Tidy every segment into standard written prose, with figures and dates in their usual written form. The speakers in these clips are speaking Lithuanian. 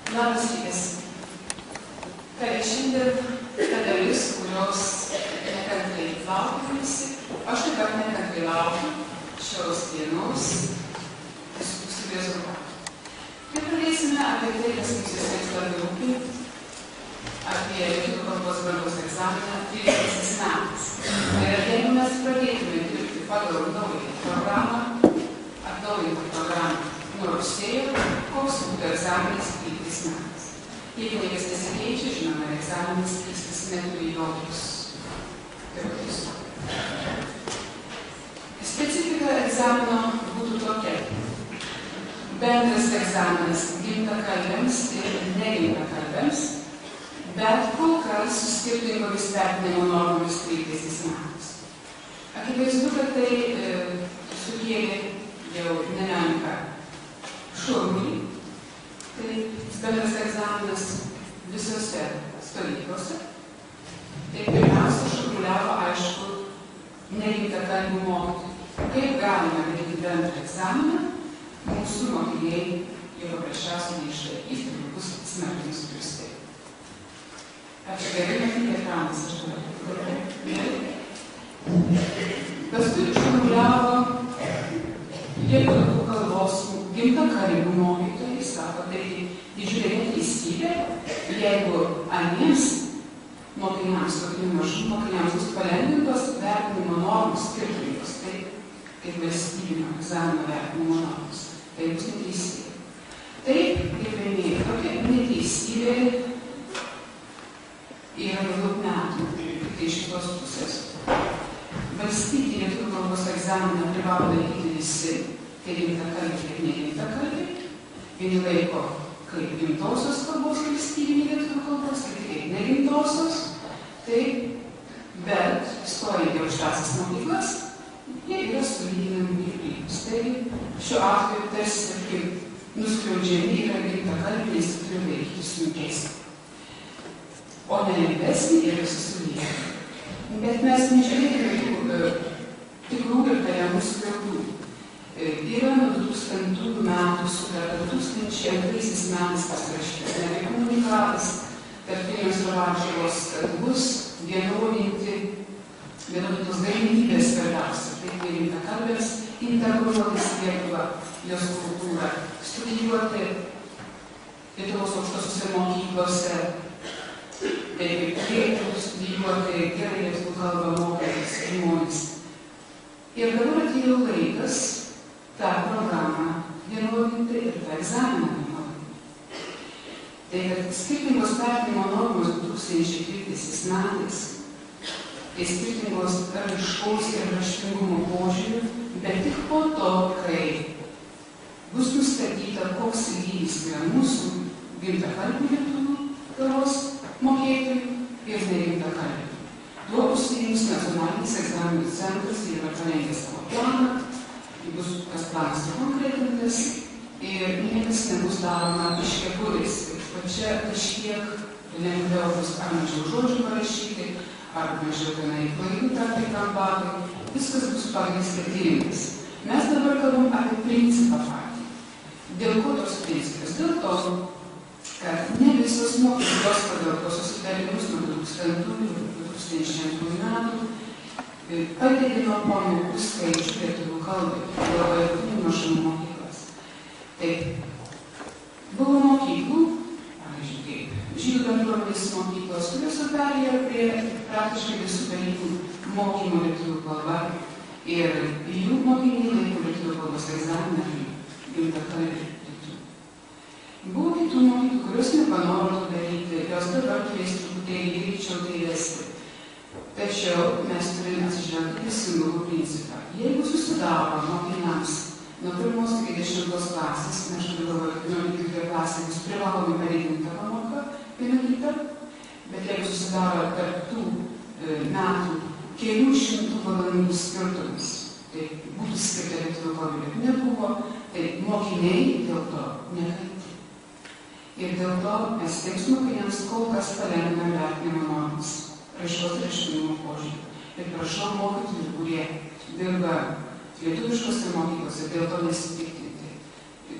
Labas rytas. Tai šiandien ta dalis, kurios nekantriai laukia visi. Aš taip pat nekantriai laukiu šios dienos diskusijų rezultatų. Tai pradėsime apie tai, kas mums visiems labai rūpi, apie lietuvių kalbos brandos egzaminą 13 metais. Ir jeigu mes pradėtume dirbti pagal naują programą, atnaujintą programą nuo rugsėjo, koks būtų egzaminas 13 metais. Jeigu niekas nesikeičia, žinoma, egzaminas keistis neturi jokius teorijos. Specifika egzamino būtų tokia. Bendras egzaminas gimtakalbiams ir negimtakalbiams, bet kol kas su skirtingomis vertinimo normomis 13 metais. Akivaizdu, kad tai sukėlė jau nemenką šurmulį. Tai bendras egzaminas visose stovyklose. Tai pirmiausia šurmuliavo, aišku, negimtakalbių mokytojų. Kaip galima daryti bendrą egzaminą, mūsų mokiniai jau paprasčiausiai neišlaikys ir bus smarkiai sukrėsti. Ar čia gerai matyti ekranas? Paskui šurmuliavo lietuvių kalbos gimtakalbių mokytojai, sako, tai didžiulė neteisybė, jeigu aniems mokiniams, tokių mažų mokiniams bus palengvintos vertinimo normos skirtingos, tai kaip valstybinio egzamino vertinimo normos. Tai bus neteisybė. Taip, kaip minėjau, tokia neteisybė yra jau daug metų, tik iš kitos pusės. Valstybinį lietuvių kalbos egzaminą privalo daryti visi, tai gimtakalbiai ir negimtakalbiai. Vieni laiko kaip gimtosios kalbos valstybinį lietuvių kalbos, kiti kaip negimtosios. Tai, bet stojant į aukštąsias mokyklas, jie yra sulyginami ir lygūs. Tai šiuo atveju tarsi, tarkim, nuskriaudžiami yra gimtakalbiai, nes turi laikyti sunkesnį. O nelengvesnį yra sulyginami. Bet mes nežiūrėkime tikrų ir tariamų skriaudų. Yra nuo 2000 metų sutarta, 2002 metais pasirašytas komunikatas tarp Vilniaus ir Varšuvos, kad bus vienodos galimybės svarbiausia, tai gimtakalbiams integruotis į Lietuvą, jos kultūrą, studijuoti Lietuvos aukštosiose mokyklose, studijuoti gerai lietuvių kalbą mokantis žmonės. Ir dabar atėjo laikas tą programą vienodinti ir tą egzaminą vienodinti. Tai kad skirtingos vertinimo normos 2013 metais, tai skirtingos raiškos ir raštingumo požiūrių, bet tik po to, kai bus nustatyta, koks lygis yra mūsų gimtakalbių lietuvių kalbos mokėtojų ir negimtakalbių. Tuo užsiims nacionalinis egzaminų centras ir yra parengęs savo planą, bus tas planas sukonkretintas ir niekas nebus daroma iš kepurės. O čia kažkiek lengviau bus ar mažiau žodžių parašyti, ar mažiau tenai klaidų tam batai. Viskas bus pagrįsta tyrimais. Mes dabar kalbam apie principą patį. Dėl ko tos principas? Dėl to, kad ne visos mokyklos pagal tos susitarimus nuo 2002 metų padidino pamokų skaičių lietuvių kalbai, labai mažumų mokyklas. Taip, buvo mokyklų, pavyzdžiui, kaip žydų bendruomenės mokyklos, kurios perėjo prie praktiškai visų dalykų mokymo lietuvių kalba ir jų mokiniai laiko lietuvių kalbos egzaminą gimtakalbių lietuvių. Buvo kitų mokyklų, kurios nepanoro to daryti, jos dabar turės truputėlį greičiau tai vesti. Tačiau mes turime atsižvelgti teisingumo principą. Jeigu susidaro mokiniams nuo 1 iki 10 klasės, aš turiu galvoje, kad nuo 12 klasės bus privalomi padidinta pamoka vieną kitą, bet jeigu susidaro tarp tų metų kelių šimtų valandų skirtumas, tai būtų skirta lietuvių kalbai, bet nebuvo, tai mokiniai dėl to nekalti. Ir dėl to mes tiems mokiniams kol kas palengviname vertinimo normas. Raiškos raštingumo požiūrį. Ir prašau mokytojų, kurie dirba lietuviškose mokyklose, dėl to nesipiktinti.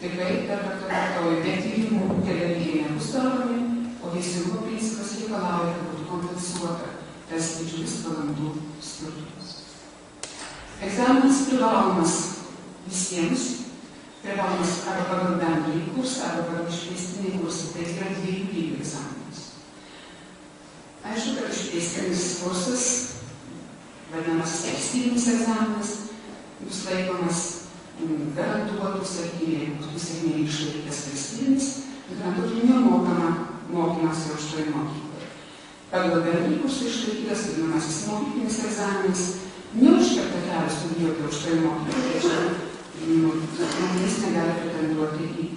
Tikrai dar kartą kartuoju, be tyrimų kokie dalykai nebus daromi, o teisingumo principas reikalauja, kad būtų kompensuota tas didžiulis valandų skirtumas. Egzaminas privalomas visiems, privalomas arba pagal bendrąjį kursą, arba pagal išplėstinį kursą, tai yra 2 lygių egzaminas. Aišku, kad išplėstinis kursas, vadinamasis valstybinis egzaminas, bus laikomas garantuotų sėkmė, būtų sėkmė išlaikytas valstybinis, garantuotų nemokamą mokymąsi aukštoje mokykloje. Pagal bendrąjį kursą išlaikytas vadinamasis mokyklinis egzaminas neužkerta kelio studijuoti aukštoje mokykloje, tačiau mokinys negali pretenduoti į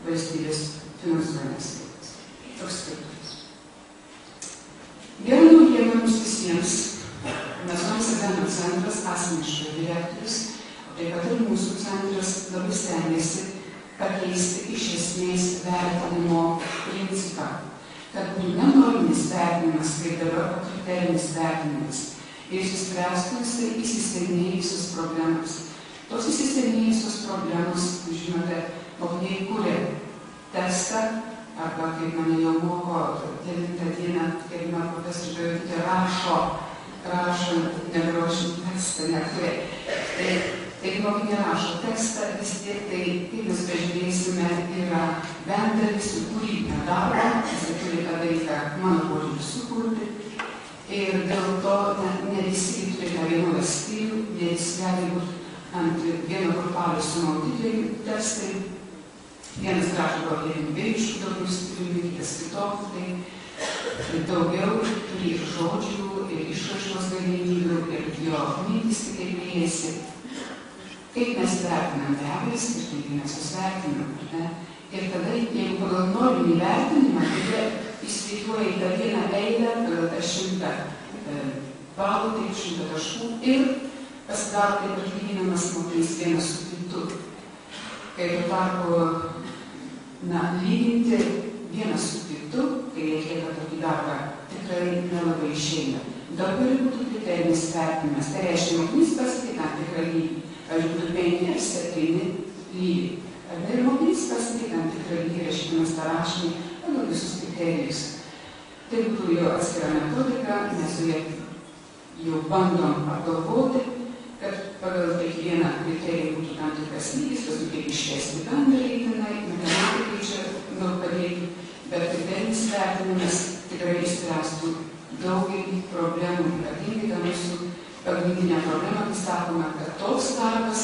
valstybės finansuojamas vietas. Toks skirtumas. Gera naujiena mums visiems. Nacionalinis egzaminų centras, asmeniškai direktorius, o taip pat ir mūsų centras labai stengiasi pakeisti iš esmės vertinimo principą, kad būtų ne norminis vertinimas, kaip dabar, o kriterinis vertinimas ir išsispręstų įsisenėjusios problemas. Tos įsisenėjusios problemos, žinote, mokiniai kuria testą, arba, kaip mane jau moko 9 dieną, kaip man profesorius rašo, neberuošint tekstą, nekuria. Tai mokiniai rašo tekstą, vis tiek tai, kaip mes pažiūrėsime, yra bendalis ir kūrybinio darbo, jis turi tą dalyką mano požiūrį sukurti. Ir dėl to ne visi turi tą vienodą stilių, ne visi gali būti ant vieno kurpalio sunauti tekstai. Vienas rašo gal lengvėjiškų daugiau stilių, kitas kitokų, tai daugiau turi ir žodžių, ir išraiškos galimybių, ir jo mintys kitaip liejasi. Kaip mes vertinam be abejo, skirtingai mes jūs vertinam, ar ne? Ir tada, jeigu pagal norminį vertinimą, tai įsivaizduoja į tą vieną eilę, pagal tą 100 balų, tai 100 taškų ir pasidaro taip ir lyginamas mokinys vienas su kitu. Kai tuo tarpu, lyginti vienas su kitu, kai atlieka tokį darbą, tikrai nelabai išeina. Dabar būtų kriterinis vertinimas, tai reiškia, mokinys pasiekė tam tikrą lygį. Ar būtų 5 ar 7 lygiai. Ir mokinys pasiekė tam tikrą lygį rašydamas tą rašinį pagal visus kriterijus. Tai būtų jau atskira metodika, mes jau bandom apgalvoti, kad pagal kiekvieną kriterijų būtų tam tikras lygis, paskui kaip išvesti bendrai tenai, matematikai čia daug padėti, bet kriterinis vertinimas tikrai išspręstų daugelį problemų, ypatingai tą mūsų pagrindinę problemą, kai sakome, kad toks darbas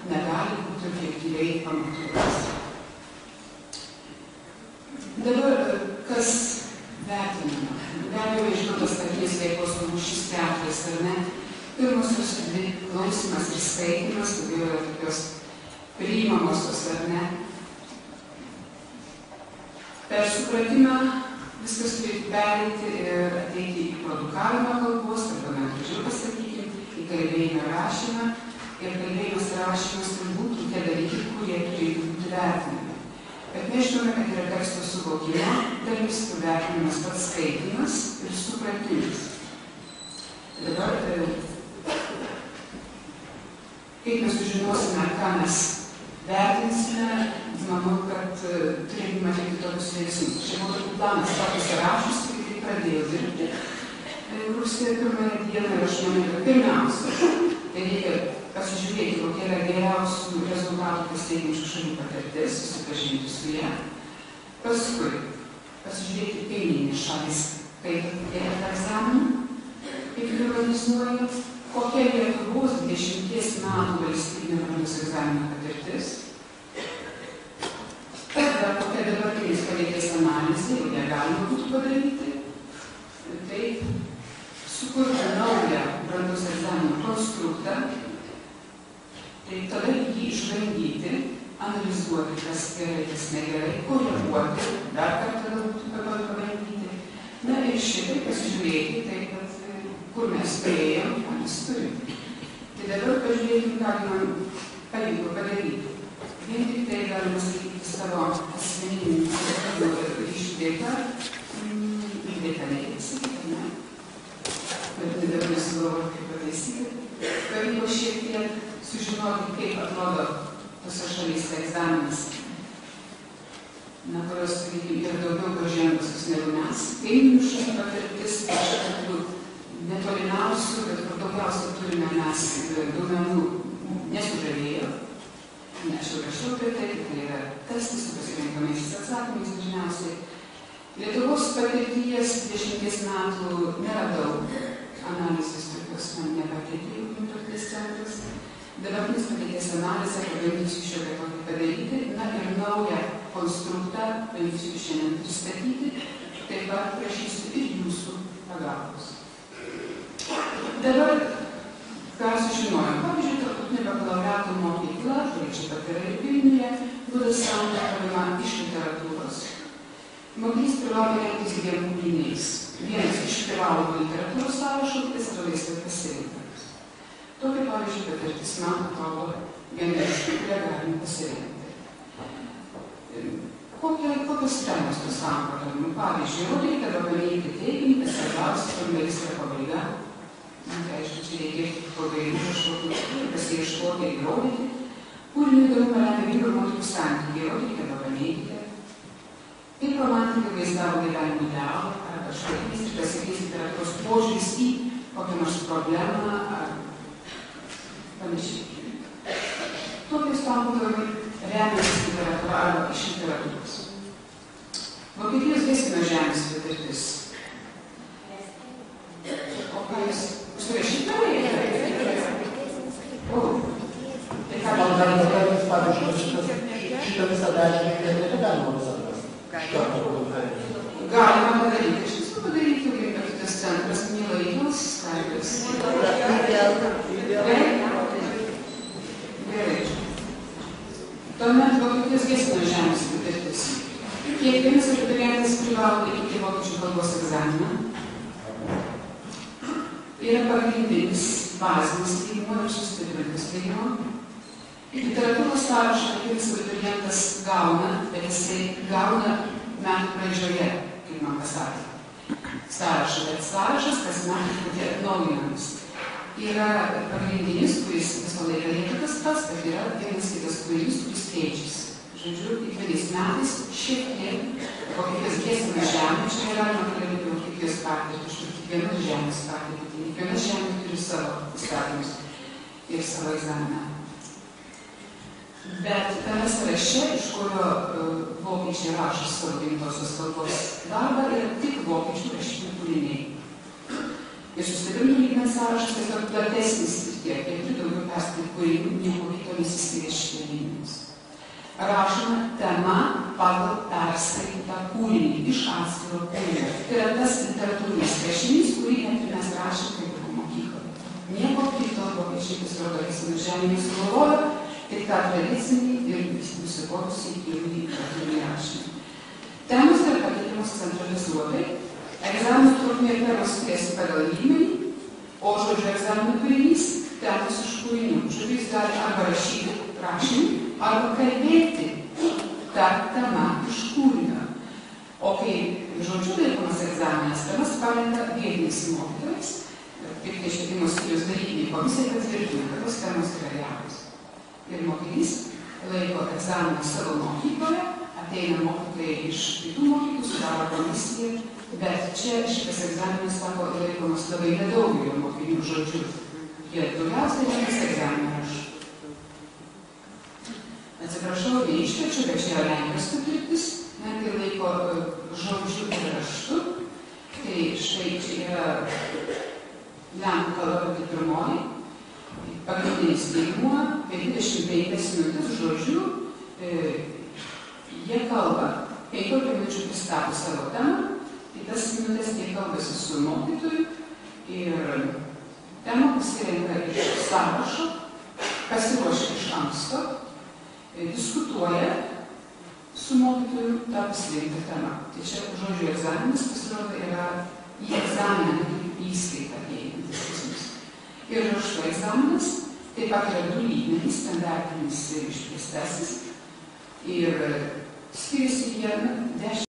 negali būti objektyviai pamatuotas. Dabar, kas vertinama? Be abejo, išduotas tarpinės veiklos rūšys 4, ar ne? Pirmosios 2 klausimas ir skaitymas, tai yra tokios priimamosios, ar ne? Per supratimą viskas turėtų pereiti ir ateiti į produkavimą kalbos, arba bent gražiau pasakykime, į kalbėjimą rašymą. Ir kalbėjimas rašymas tai būtų tie dalykai, kurie turėtų būti vertinami. Bet mes žinome, kad yra teksto suvokimo dalis, kur vertinimas pats skaitymas ir supratimas. Dabar, kaip mes sužinosime, ką mes vertinsime, manau, kad turėtume atlikti tokius veiksmus. Čia buvo tokį planas pasirašus, kai pradėjau dirbti rugsėjo 1 dieną ir aš manau, kad pirmiausia, tai reikia pasižiūrėti, kokia yra geriausių rezultatų pasiekiančių šalių patirtis, susipažinti su ją. Paskui pasižiūrėti kaimyninės šalis, kaip atlieka egzaminą, kaip ir organizuoja, kokia Lietuvos 20 metų valstybinio brandos egzamino patirtis. Tada kokia dabartinės padėties analizė, jau negalima būtų padaryti. Taip, sukurti naują brandos egzamino konstruktą, tai tada jį išbandyti, analizuoti, kas gerai, kas negerai, koreguoti, dar kartą galbūt pabandyti. Na ir šitai pasižiūrėti, taip pat, kur mes turėjom, ką mes turim. Tai dabar pažiūrėkim, ką man pavyko padaryti. Vien tik tai galima sakyti savo asmeninį ryšių dėka, įdėta neįsakyti, ne? Bet dabar nesugalvoti, kaip pataisyti. Pavyko šiek tiek sužinoti, kaip atrodo tose šalyse egzaminas. kurios, sakykime, yra daugiau pažengusios negu mes. Kaiminių šalių patirtis, netolimiausių, bet kur daugiausiai turime mes duomenų, nesužavėjo. Aš jau rašiau apie tai yra testas su pasirenkamaisiais atsakymais dažniausiai. Lietuvos patirties 20 metų nėra daug. Analizės tokios man nepateikė Jungtinių tautų centras. Dabartinis patirties analizė, pabandysiu šiokią tokį padaryti, ir naują konstruktą bandysiu šiandien pristatyti, taip pat prašysiu ir jūsų pagalbos. Dabar, ką sužinojom, pavyzdžiui, tarptautinė bakalaureato mokykla, kuri čia pat yra ir Vilniuje, duoda samprotavimą iš literatūros. Mokinys privalo remtis dviem kūriniais. Vienas iš privalomų literatūros sąrašo, kitas yra laisvai pasirinkamas. Tokia, pavyzdžiui, patirtis man atrodo viena iš tų, kurią galime pasirinkti. Kokios temos tų samprotavimų? Pavyzdžiui, įrodyti arba paneigti teiginį, kad svarbiausia formulės yra pabaiga. Tai aišku, čia reikėtų pabaigai kažkokiu pasiieškoti ir įrodyti. Kūrinį įdomumą lemia vyrų ir moterų santykiai, įrodyti arba paneigti. Kaip romantikai vaizdavo gyvenimo idealą, arba šaltinis ir pasikeis literatūros požiūris į kokią nors problemą ar panašiai. Tokius samprotavimai remiasi literatūra arba iš literatūros. Vokietijos Gesino žemės patirtis. O ką jūs surašytumėte? Tai ką galbūt, pavyzdžiui, šitą visą dažnį negalima visą. Galima padaryti, iš tiesų padaryti, kaip tas centras Milaidus, Skaidras. Gerai. Tuomet Vokietijos Gesino žemės patirtis. Kiekvienas abiturientas privalo laikyti vokiečių kalbos egzaminą. Yra pagrindinis bazinis lygmuo ir sustiprintas lygmuo. Literatūros sąrašą kiekvienas abiturientas gauna, bet jisai gauna metų pradžioje, kaip man pasakė. Sąrašą, bet sąrašas kasmet būtų atnaujinamas. Yra pagrindinis, kuris visą laiką lieka tas pats, bet yra vienas kitas kūrinys, kuris keičiasi. Žodžiu, kiekvienais metais šiek tiek Vokietijos Gesino žemė, čia negalima kalbėti Vokietijos patirtį, kiekvienos žemės patirtį. Kiekvienas žemė turi savo įstatymus ir savo egzaminą. Bet tame sąraše, iš kurio vokiečiai rašo savo gimtosios kalbos darbą, yra tik vokiečių rašytiniai kūriniai. Ir sustiprintų lygmens sąrašas tiesiog platesnis ir tiek, kiek daugiau perskaityti kūrinių, nieko kito nesiskiria šitie lygmens. Rašoma tema pagal perskaitytą kūrinį iš atskiro kūrinio. Tai yra tas literatūrinis rašinys, kurį net ir mes rašėme kaip ir mokykloje. Nieko kito vokiečiai pasirodo Gesino žemė nesugalvojo, tik tą tradicinį ir nusikorusiai kilnį literatūrinį rašinį. Temos yra pateikiamos centralizuotai, egzaminų trukmė ir temos skiriasi pagal lygmenį, o žodžiu egzaminų kūrinys temos iš kūrinių. Žodžiu, jis gali arba rašyti rašinį, arba kalbėti tą temą iš kūrinio. O kai žodžiu laikomas egzaminas, temas parenka vietinis mokytojas, kaip tai švietimo skyriaus dalykinė komisija patvirtina, kad tos temos yra geros. Ir mokinys laiko egzaminą savo mokykloje, ateina mokytojai iš kitų mokyklų, sudaro komisiją, bet čia šitas egzaminas sako laikomas labai nedaugelio mokinių žodžių. Jie daugiausiai renkasi egzaminą raštu. Atsiprašau, neišverčiu, bet čia yra Lenkijos patirtis, net ir laiko žodžių ir raštu. Tai štai čia yra Lenkų kalba pati pirmoji. Pagrindinis lygmuo, 25 minutės žodžių, jie kalba 15 minučių pristato savo temą, kitas minutės jie kalbasi su mokytoju ir temą pasirenka iš sąrašo, pasiruošia iš anksto, diskutuoja su mokytoju tą pasirinktą temą. Tai čia žodžių egzaminas pasirodo yra į egzaminą, įskaitą įeinantis pas mus. Ir rašto egzaminas taip pat yra 2 lygmenys, standartinis ir išplėstasis. Ir skiriasi jie 10